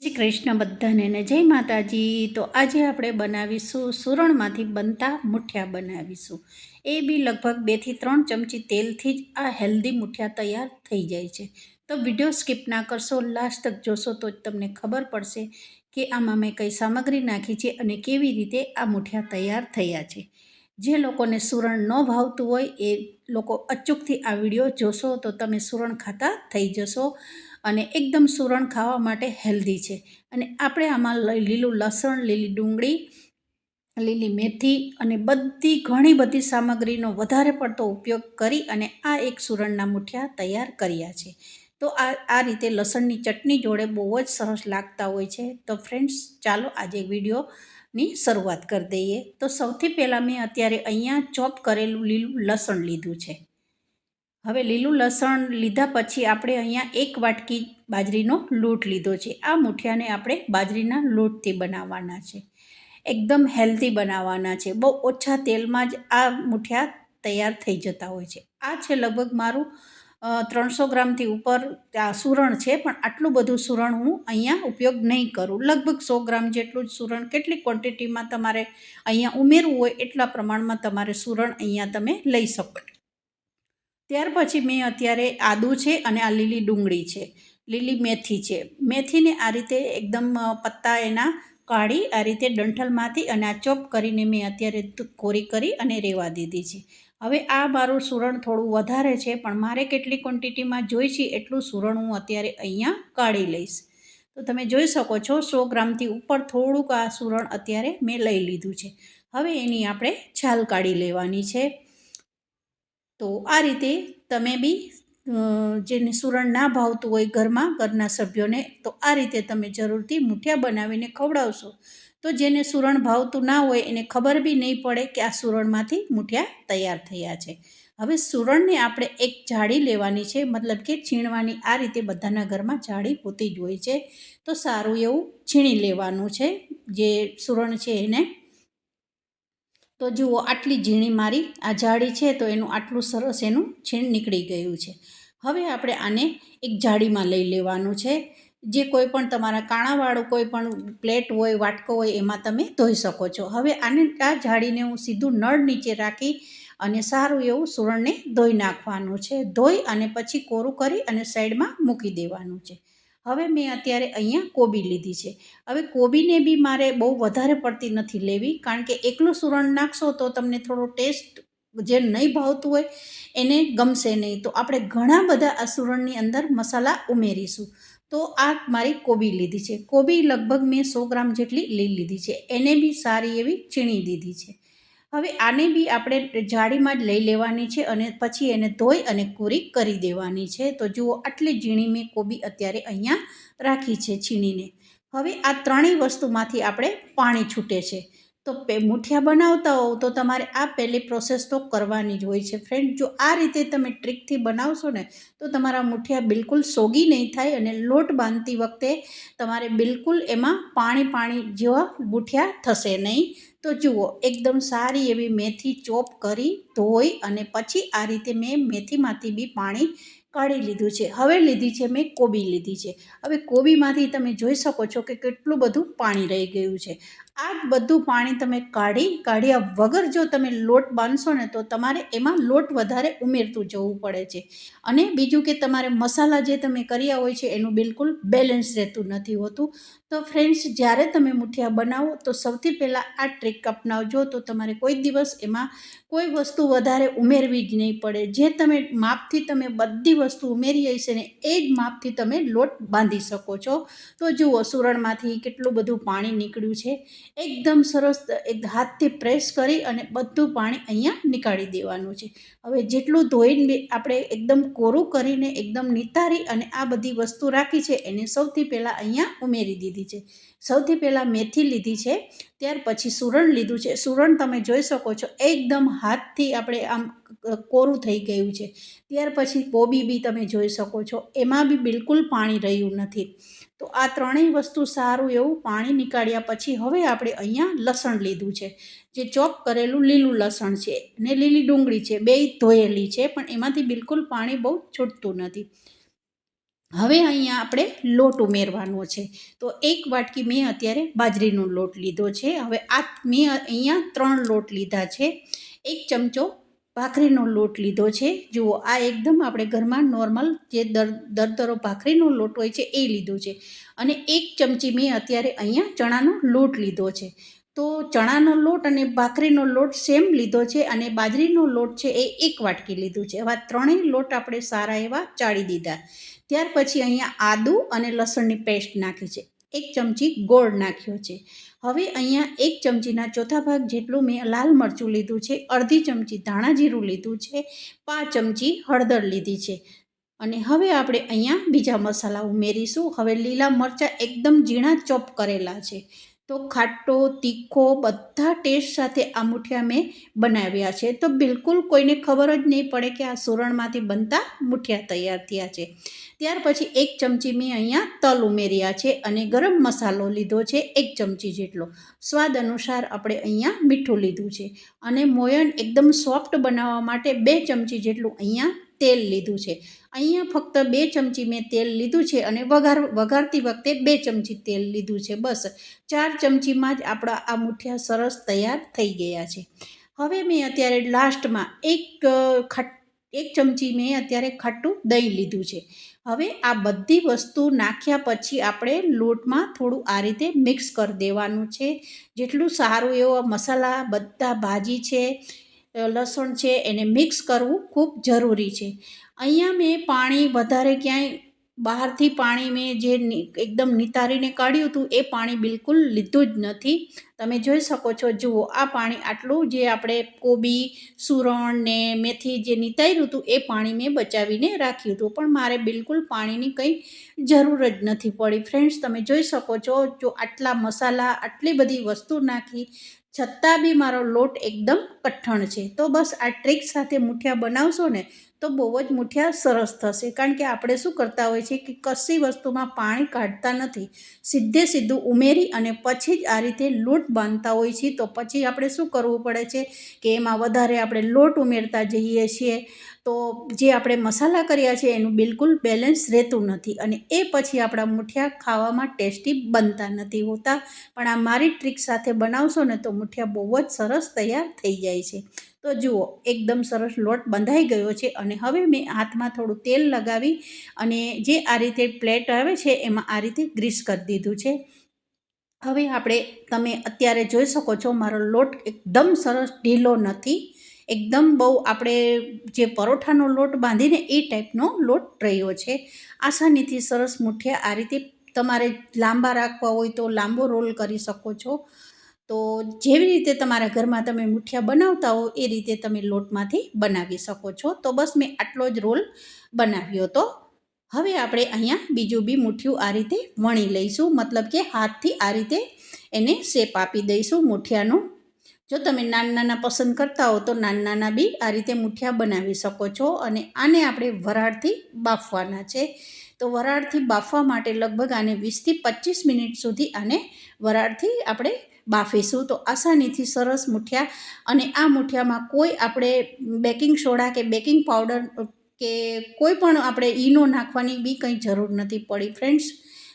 શ્રી કૃષ્ણ બધાને ને જય માતાજી। તો આજે આપણે બનાવીશું સુરણમાંથી બનતા મુઠિયા બનાવીશું। એ બી લગભગ 2 થી 3 ચમચી તેલથી જ આ હેલ્ધી મુઠિયા તૈયાર થઈ જાય છે। તો વિડીયો સ્કીપ ના કરશો, લાસ્ટ તક જોશો તો જ તમને ખબર પડશે કે આમાં મેં કઈ સામગ્રી નાખી છે અને કેવી રીતે આ મુઠિયા તૈયાર થયા છે। જે લોકોને સુરણ ન ભાવતું હોય એ લોકો અચૂકથી આ વિડીયો જોશો તો તમે સુરણ ખાતા થઈ જશો અને એકદમ સુરણ ખાવા માટે હેલ્ધી છે। અને આપણે આમાં લીલું લસણ, લીલી ડુંગળી, લીલી મેથી અને ઘણી બધી સામગ્રીનો વધારે પડતો ઉપયોગ કરી અને આ એક સુરણના મુઠિયા તૈયાર કર્યા છે। તો આ રીતે લસણની ચટણી જોડે બહુ જ સરસ લાગતા હોય છે। તો ફ્રેન્ડ્સ, ચાલો આજે વિડીયોની શરૂઆત કરી દઈએ। તો સૌથી પહેલાં મેં અત્યારે અહીંયા ચોપ કરેલું લીલું લસણ લીધું છે। હવે લીલું લસણ લીધા પછી આપણે અહીંયા 1 વાટકી બાજરીનો લોટ લીધો છે। આ મુઠિયાને આપણે બાજરીના લોટથી બનાવવાના છે, એકદમ હેલ્ધી બનાવવાના છે। બહુ ઓછા તેલમાં જ આ મુઠિયા તૈયાર થઈ જતા હોય છે। આ છે લગભગ મારું 300 ગ્રામથી ઉપર આ સુરણ છે, પણ આટલું બધું સુરણ હું અહીંયા ઉપયોગ નહીં કરું। લગભગ 100 ગ્રામ જેટલું જ સુરણ, કેટલી ક્વોન્ટિટીમાં તમારે અહીંયા ઉમેરવું હોય એટલા પ્રમાણમાં તમારે સુરણ અહીંયા તમે લઈ શકો। ત્યાર પછી મેં અત્યારે આદું છે અને આ લીલી ડુંગળી છે, લીલી મેથી છે। મેથીને આ રીતે એકદમ પત્તા એના કાઢી આ રીતે ડંઠલમાંથી અને આ ચોપ કરીને મેં અત્યારે કોરી કરી અને રેવા દીધી છે। હવે આ મારું સુરણ થોડું વધારે છે, પણ મારે કેટલી ક્વોન્ટિટીમાં જોઈશે એટલું સુરણ હું અત્યારે અહીંયા કાઢી લઈશ। તો તમે જોઈ શકો છો 100 ગ્રામથી ઉપર થોડુંક આ સુરણ અત્યારે મેં લઈ લીધું છે। હવે એની આપણે છાલ કાઢી લેવાની છે। તો આ રીતે તમે બી જેને સુરણ ના ભાવતું હોય ઘરના સભ્યોને, તો આ રીતે તમે જરૂરથી મુઠિયા બનાવીને ખવડાવશો તો જેને સુરણ ભાવતું ના હોય એને ખબર બી નહીં પડે કે આ સુરણમાંથી મુઠિયા તૈયાર થયા છે। હવે સુરણને આપણે એક જાળી લેવાની છે, મતલબ કે છીણવાની। આ રીતે બધાના ઘરમાં જાળી હોતી જ હોય છે, તો સારું એવું છીણી લેવાનું છે જે સુરણ છે એને। તો જુઓ, આટલી ઝીણી મારી આ જાળી છે, તો એનું આટલું સરસ એનું છીણ નીકળી ગયું છે। હવે આપણે આને એક જાળીમાં લઈ લેવાનું છે, જે કોઈ પણ તમારા કાણાવાળું કોઈ પણ પ્લેટ હોય, વાટકો હોય એમાં તમે ધોઈ શકો છો। હવે આ જાળીને હું સીધું નળ નીચે રાખી અને સારું એવું સુરણને ધોઈ નાખવાનું છે। ધોઈ અને પછી કોરું કરી અને સાઈડમાં મૂકી દેવાનું છે। હવે મેં અત્યારે અહીંયા કોબી લીધી છે। હવે કોબીને બી મારે બહુ વધારે પડતી નથી લેવી, કારણ કે એકલું સુરણ નાખશો તો તમને થોડો ટેસ્ટ જે નહીં ભાવતું હોય એને ગમશે નહીં। તો આપણે ઘણા બધા આ સુરણની અંદર મસાલા ઉમેરીશું। તો આ મારી કોબી લીધી છે, કોબી લગભગ મેં 100 ગ્રામ જેટલી લઈ લીધી છે, એને બી સારી એવી છીણી દીધી છે। હવે આને બી આપણે જાળીમાં જ લઈ લેવાની છે અને પછી એને ધોઈ અને કોરી કરી દેવાની છે। તો જુઓ, આટલી ઝીણી મેં કોબી અત્યારે અહીંયા રાખી છે છીણીને। હવે આ ત્રણેય વસ્તુમાંથી આપણે પાણી છૂટે છે, તો મુઠિયા બનાવતા હોવ તો તમારે આ પહેલી પ્રોસેસ તો કરવાની જ હોય છે ફ્રેન્ડ। જો આ રીતે તમે ટ્રીકથી બનાવશો ને તો તમારા મુઠિયા બિલકુલ સોગી નહીં થાય અને લોટ બાંધતી વખતે તમારે બિલકુલ એમાં પાણી જેવા મુઠિયા થશે નહીં। તો જુઓ, એકદમ સારી એવી મેથી ચોપ કરી ધોઈ અને પછી આ રીતે મેં મેથીમાંથી બી પાણી કાઢી લીધું છે। હવે લીધી છે મેં કોબી લીધી છે। હવે કોબીમાંથી તમે જોઈ શકો છો કે કેટલું બધું પાણી રહી ગયું છે। આ બધું પાણી તમે કાઢ્યા વગર જો તમે લોટ બાંધશો ને તો તમારે એમાં લોટ વધારે ઉમેરતું જવું પડે છે। અને બીજું કે તમારે મસાલા જે તમે કર્યા હોય છે એનું બિલકુલ બેલેન્સ રહેતું નથી હોતું। તો ફ્રેન્ડ્સ, જ્યારે તમે મુઠિયા બનાવો તો સૌથી પહેલાં આ ટ્રીક અપનાવજો, તો તમારે કોઈ દિવસ એમાં કોઈ વસ્તુ વધારે ઉમેરવી જ નહીં પડે। જે તમે માપથી તમે બધી વસ્તુ ઉમેરી હશે ને એ જ માપથી તમે લોટ બાંધી શકો છો। તો જુઓ, સુરણમાંથી કેટલું બધું પાણી નીકળ્યું છે, એકદમ સરસ એક હાથથી પ્રેસ કરી અને બધું પાણી અહીંયા નીકાળી દેવાનું છે। હવે જેટલું ધોઈને આપણે એકદમ કોરું કરીને એકદમ નિતારી અને આ બધી વસ્તુ રાખી છે એને સૌથી પહેલાં અહીંયા ઉમેરી દીધી છે। સૌથી પહેલાં મેથી લીધી છે, ત્યાર પછી સુરણ લીધું છે। સુરણ તમે જોઈ શકો છો એકદમ હાથથી આપણે આમ કોરું થઈ ગયું છે। ત્યાર પછી કોબી બી તમે જોઈ શકો છો એમાં બી બિલકુલ પાણી રહ્યું નથી। તો આ ત્રણેય વસ્તુ સારું એવું પાણી નીકાળ્યા પછી હવે આપણે અહીંયા લસણ લીધું છે, જે ચોપ કરેલું લીલું લસણ છે ને લીલી ડુંગળી છે, બેય ધોયેલી છે, પણ એમાંથી બિલકુલ પાણી બહુ છૂટતું નથી। હવે અહીંયા આપણે લોટ ઉમેરવાનો છે. તો 1 વાટકી મેં અત્યારે બાજરીનો લોટ લીધો છે. હવે આ મેં અહીંયા 3 લોટ લીધા છે. 1 ચમચો ભાખરીનો લોટ લીધો છે. જુઓ, આ એકદમ આપણે ઘરમાં નોર્મલ જે દરદરો ભાખરીનો લોટ હોય છે એ લીધો છે. અને 1 ચમચી મેં અત્યારે અહીંયા ચણાનો લોટ લીધો છે. તો ચણાનો લોટ અને ભાખરીનો લોટ સેમ લીધો છે અને બાજરીનો લોટ છે એ 1 વાટકી લીધું છે. હવે ત્રણેય લોટ આપણે સારા એવા ચાળી દીધા. ત્યાર પછી અહીંયા આદું અને લસણની પેસ્ટ નાખી છે. 1 ચમચી ગોળ નાખ્યો છે. હવે અહીંયા 1 ચમચીના ચોથા ભાગ જેટલું મેં લાલ મરચું લીધું છે. અડધી ચમચી ધાણા જીરું લીધું છે. 5 ચમચી હળદર લીધી છે. અને હવે આપણે અહીંયા બીજા મસાલા ઉમેરીશું. હવે લીલા મરચાં એકદમ ઝીણા ચોપ કરેલા છે. તો ખાટો તીખો બધા ટેસ્ટ સાથે આ મુઠિયા મેં બનાવ્યા છે. તો બિલકુલ કોઈને ખબર જ નહીં પડે કે આ સુરણમાંથી બનતા મુઠિયા તૈયાર થયા છે. ત્યાર પછી 1 ચમચી મેં અહીંયા તલ ઉમેર્યા છે અને ગરમ મસાલો લીધો છે 1 ચમચી જેટલો. સ્વાદ અનુસાર આપણે અહીંયા મીઠું લીધું છે. અને મોયણ એકદમ સોફ્ટ બનાવવા માટે 2 ચમચી જેટલું અહીંયા તેલ લીધું છે. અહીંયા ફક્ત 2 ચમચી મેં તેલ લીધું છે અને વઘારતી વખતે 2 ચમચી તેલ લીધું છે. બસ 4 ચમચીમાં જ આપણા આ મુઠિયા સરસ તૈયાર થઈ ગયા છે. હવે મેં અત્યારે લાસ્ટમાં 1 ચમચી મેં અત્યારે ખાટું દહીં લીધું છે. હવે આ બધી વસ્તુ નાખ્યા પછી આપણે લોટમાં થોડું આ રીતે મિક્સ કરી દેવાનું છે. જેટલું સારું એવો મસાલા બધા ભાજી છે, લસણ છે, એને મિક્સ કરવું ખૂબ જરૂરી છે. અહીંયા મેં પાણી વધારે ક્યાંય બહારથી પાણી મેં જે એકદમ નિતારીને કાઢ્યું હતું એ પાણી બિલકુલ લીધું જ નથી. તમે જોઈ શકો છો. જુઓ, આ પાણી આટલું જે આપણે કોબી, સુરણ ને મેથી જે નિતાર્યું હતું એ પાણી મેં બચાવીને રાખ્યું હતું. પણ મારે બિલકુલ પાણીની કંઈ જરૂર જ નથી પડી. ફ્રેન્ડ્સ, તમે જોઈ શકો છો. જો આટલા મસાલા, આટલી બધી વસ્તુ નાખી છતાં બી મારો લોટ એકદમ કઠણ છે. તો બસ આ ટ્રીક સાથે મુઠિયા બનાવશો ને તો બહુ જ મુઠિયા સરસ થશે. કારણ કે આપણે શું કરતા હોય છે કે કશી વસ્તુમાં પાણી કાઢતા નથી, સીધું ઉમેરી અને પછી જ આ રીતે લોટ બાંધતા હોય છીએ. તો પછી આપણે શું કરવું પડે છે કે એમાં વધારે આપણે લોટ ઉમેરતા જઈએ છીએ. તો જે આપણે મસાલા કર્યા છે એનું બિલકુલ બેલેન્સ રહેતું નથી અને એ પછી આપણા મુઠિયા ખાવામાં ટેસ્ટી બનતા નથી હોતા. પણ આ મારી ટ્રીક સાથે બનાવશો ને તો મુઠિયા બહુ જ સરસ તૈયાર થઈ જાય છે. તો જુઓ, એકદમ સરસ લોટ બંધાઈ ગયો છે અને હવે મેં હાથમાં થોડું તેલ લગાવી અને જે આ રીતે પ્લેટ આવે છે એમાં આ રીતે ગ્રીસ કરી દીધું છે. હવે તમે અત્યારે જોઈ શકો છો મારો લોટ એકદમ સરસ ઢીલો નથી. એકદમ બહુ આપણે જે પરોઠાનો લોટ બાંધીને એ ટાઈપનો લોટ રહ્યો છે. આસાનીથી સરસ મુઠિયા આ રીતે તમારે લાંબા રાખવા હોય તો લાંબો રોલ કરી શકો છો. તો જેવી રીતે તમારા ઘરમાં તમે મુઠિયા બનાવતા હો એ રીતે તમે લોટમાંથી બનાવી શકો છો. તો બસ મેં આટલો જ રોલ બનાવ્યો હતો. હવે આપણે અહીંયા બીજું બી મુઠિયું આ રીતે વણી લઈશું. મતલબ કે હાથથી આ રીતે એને શેપ આપી દઈશું મુઠિયાનો. જો તમે નાના પસંદ કરતા હો તો નાના બી આ રીતે મુઠિયા બનાવી શકો છો. અને આને આપણે વરાળથી બાફવાના છે. તો વરાળથી બાફવા માટે લગભગ આને 20થી 25 મિનિટ સુધી આને વરાળથી આપણે બાફીશું. તો આસાનીથી સરસ મુઠિયા. અને આ મુઠિયામાં કોઈ આપણે બેકિંગ સોડા કે બેકિંગ પાવડર કે કોઈ પણ આપણે ઈનો નાખવાની બી કંઈ જરૂર નથી પડી. ફ્રેન્ડ્સ,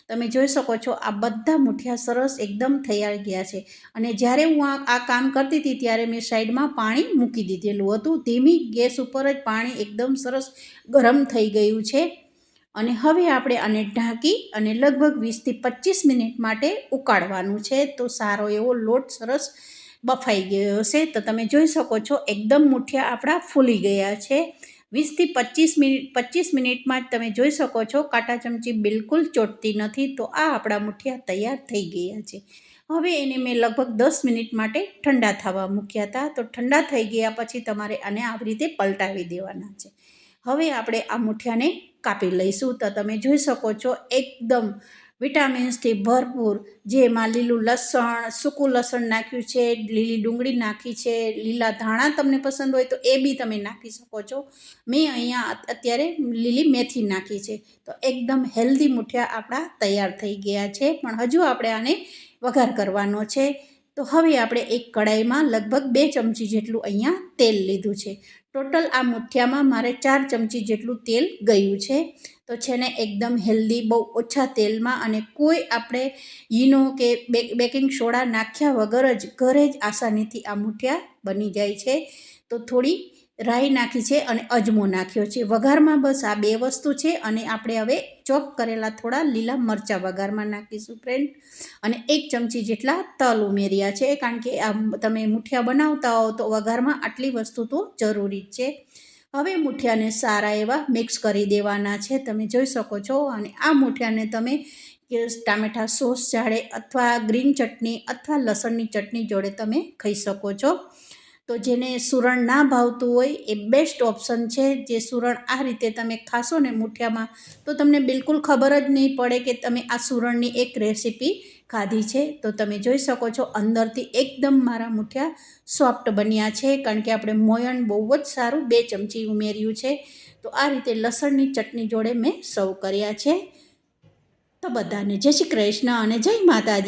તમે જોઈ શકો છો આ બધા મુઠિયા સરસ એકદમ તૈયાર ગયા છે. અને જ્યારે હું આ કામ કરતી હતી ત્યારે મેં સાઈડમાં પાણી મૂકી દીધેલું હતું. ધીમી ગેસ ઉપર જ પાણી એકદમ સરસ ગરમ થઈ ગયું છે. અને હવે આપણે આને ઢાંકી અને લગભગ 20થી 25 મિનિટ માટે ઉકાળવાનું છે. તો સારો એવો લોટ સરસ બફાઈ ગયો હશે. તો તમે જોઈ શકો છો એકદમ મુઠિયા આપણા ફૂલી ગયા છે. 20થી 25 મિનિટમાં જ તમે જોઈ શકો છો કાંટા ચમચી બિલકુલ ચોટતી નથી. તો આ આપણા મુઠિયા તૈયાર થઈ ગયા છે. હવે એને મેં લગભગ 10 મિનિટ માટે ઠંડા થવા મૂક્યા હતા. તો ઠંડા થઈ ગયા પછી તમારે આને આવી રીતે પલટાવી દેવાના છે. હવે આપણે આ મુઠિયાને કાપી લઈશું. તો તમે જોઈ શકો છો એકદમ વિટામિન્સથી ભરપૂર, જેમાં લીલું લસણ, સૂકું લસણ નાખ્યું છે, લીલી ડુંગળી નાખી છે, લીલા ધાણા તમને પસંદ હોય તો એ બી તમે નાખી શકો છો. મેં અહીંયા અત્યારે લીલી મેથી નાખી છે. તો એકદમ હેલ્ધી મુઠિયા આપણા તૈયાર થઈ ગયા છે. પણ હજુ આપણે આને વઘાર કરવાનો છે. તો હવે આપણે એક કડાઈમાં લગભગ 2 ચમચી જેટલું અહીંયા તેલ લીધું છે. ટોટલ આ મુઠિયામાં મારે 4 ચમચી જેટલું તેલ ગયું છે. તો છે ને એકદમ હેલ્ધી, બહુ ઓછા તેલમાં અને કોઈ આપણે ઈનો કે બેકિંગ સોડા નાખ્યા વગર જ ઘરે જ આસાનીથી આ મુઠિયા બની જાય છે. તો થોડી રાઈ નાખી છે અને અજમો નાખ્યો છે. વઘારમાં બસ આ બે વસ્તુ છે અને આપણે હવે ચોપ કરેલા થોડા લીલા મરચાં વઘારમાં નાખીશું ફ્રેન્ડ. અને 1 ચમચી જેટલા તલ ઉમેર્યા છે, કારણ કે આ તમે મુઠિયા બનાવતા હો તો વઘારમાં આટલી વસ્તુ તો જરૂરી જ છે. હવે મુઠિયાને સારા એવા મિક્સ કરી દેવાના છે, તમે જોઈ શકો છો. અને આ મુઠિયાને તમે ટામેટા સોસ જાડે અથવા ગ્રીન ચટણી અથવા લસણની ચટણી જોડે તમે ખાઈ શકો છો. તો જેને સુરણ ના ભાવતું હોય એ બેસ્ટ ઓપ્શન છે. જે સુરણ આ રીતે તમે ખાશો ને મુઠિયામાં તો તમને બિલકુલ ખબર જ નહીં પડે કે તમે આ સુરણની એક રેસીપી ખાધી છે. તો તમે જોઈ શકો છો અંદરથી એકદમ મારા મુઠિયા સોફ્ટ બન્યા છે, કારણ કે આપણે મોયણ બહુ જ સારું 2 ચમચી ઉમેર્યું છે. તો આ રીતે લસણની ચટણી જોડે મેં સર્વ કર્યા છે. તો બધાને જય શ્રી કૃષ્ણ અને જય માતાજી.